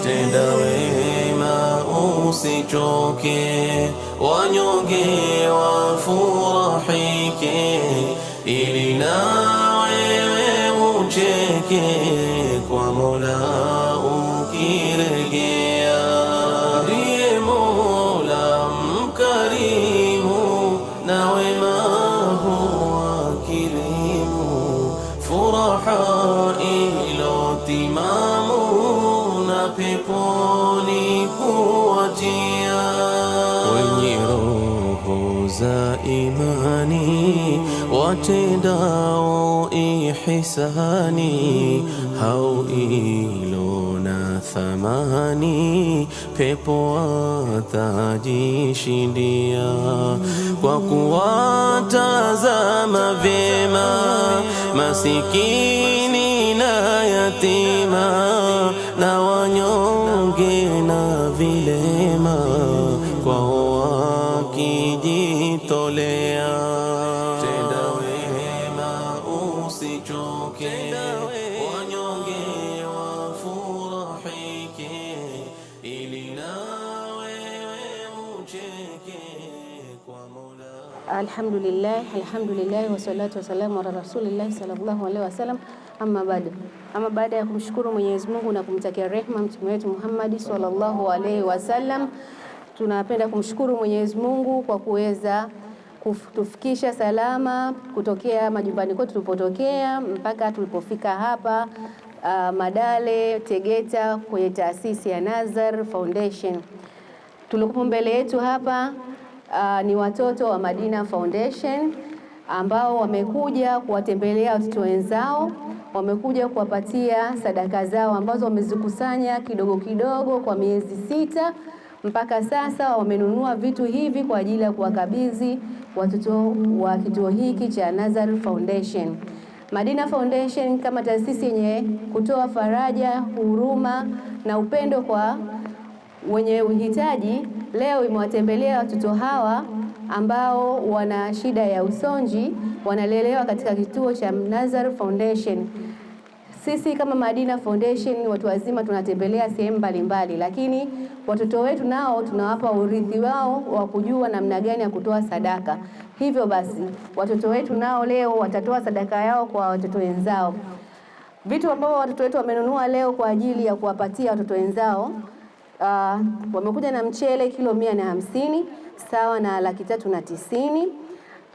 Tenda wema usichoke, wanyonge wafurahike, ili na wewe ucheke, kwa Mola ukirejea. Ndiye Mola mkarimu, na wema huwa kirimu, furaha ilotimamu na peponi kuwatia. Wenye roho za imani, watendao ihsani, hao ilo na thamani, pepo watajishindia. Kwa kuwatazama vyema masikini na yatima, na wanyonge na vilema, kwao wakijitolea. Tenda wema usichoke, wanyonge wafurahike, ili na wewe ucheke, kwa Mola. Alhamdulillah wassalatu wassalamu ala rasulillah sallallahu alaihi wasallam. Ama baada ya kumshukuru Mwenyezi Mungu na kumtakia rehema mtume wetu Muhammad sallallahu alaihi wasallam, tunapenda kumshukuru Mwenyezi Mungu kwa kuweza kutufikisha salama kutokea majumbani kwetu tulipotokea mpaka tulipofika hapa Madale Tegeta, kwenye taasisi ya Nazar Foundation. Tulikuwa mbele yetu hapa ni watoto wa Madina Foundation ambao wamekuja kuwatembelea watoto wenzao, wamekuja kuwapatia sadaka zao ambazo wamezikusanya kidogo kidogo kwa miezi 6. Mpaka sasa wamenunua vitu hivi kwa ajili ya kuwakabidhi watoto wa kituo hiki cha Nazar Foundation. Madina Foundation kama taasisi yenye kutoa faraja, huruma na upendo kwa wenye uhitaji, leo imewatembelea watoto hawa ambao wana shida ya usonji, wanalelewa katika kituo cha Nazar Foundation. Sisi kama Madina Foundation watu wazima tunatembelea sehemu mbalimbali, lakini watoto wetu nao tunawapa urithi wao wa kujua namna gani ya kutoa sadaka. Hivyo basi watoto wetu nao leo watatoa sadaka yao kwa watoto wenzao. Vitu ambavyo watoto wetu wamenunua leo kwa ajili ya kuwapatia watoto wenzao, wamekuja na mchele kilo 150 sawa na 390.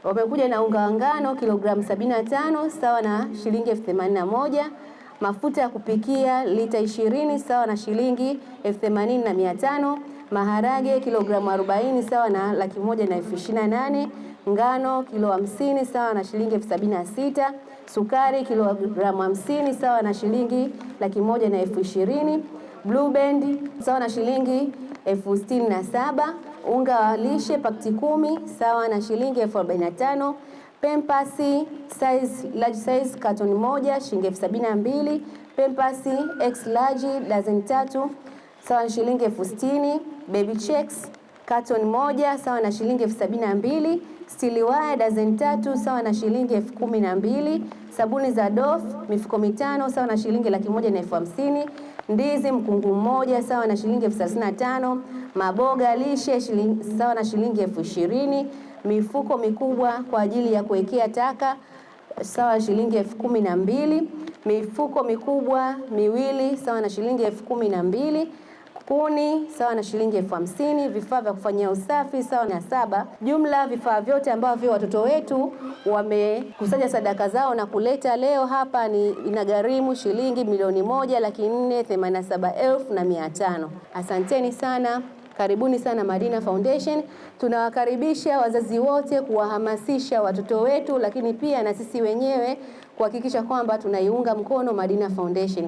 Wamekuja na unga wa ngano kilogramu 75 sawa na shilingi 81. Mafuta ya kupikia lita 20 sawa na shilingi 80,500. Maharage kilogramu 40 sawa na 128,028. Ngano kilo 50 sawa na shilingi 76,000. Sukari kilogramu 50 sawa na shilingi 120,020. Blue Band sawa na shilingi 67,000. Unga wa lishe pakiti 10 sawa na shilingi 45,000. Pampers large size carton 1 shilingi 72,000. Pampers X large dozen 3 sawa na shilingi 60,000. Baby checks carton 1 sawa na shilingi 72,000. Steel wire dozen 3 sawa na shilingi 12,000. Sabuni za Dof mifuko 5 sawa na shilingi 150,000. Ndizi mkungu mmoja sawa na shilingi 35,000. Maboga lishe sawa na shilingi 20,000. Mifuko mikubwa kwa ajili ya kuwekea taka sawa na shilingi 12,000. Mifuko mikubwa miwili sawa na shilingi 12,000. Kuni sawa na shilingi 50,000. Vifaa vya kufanyia usafi sawa na 7. Jumla vifaa vyote ambavyo watoto wetu wamekusanya sadaka zao na kuleta leo hapa inagharimu shilingi 1,487,500. Asanteni sana. Karibuni sana Madina Foundation. Tunawakaribisha wazazi wote kuwahamasisha watoto wetu, lakini pia na sisi wenyewe kuhakikisha kwamba tunaiunga mkono Madina Foundation.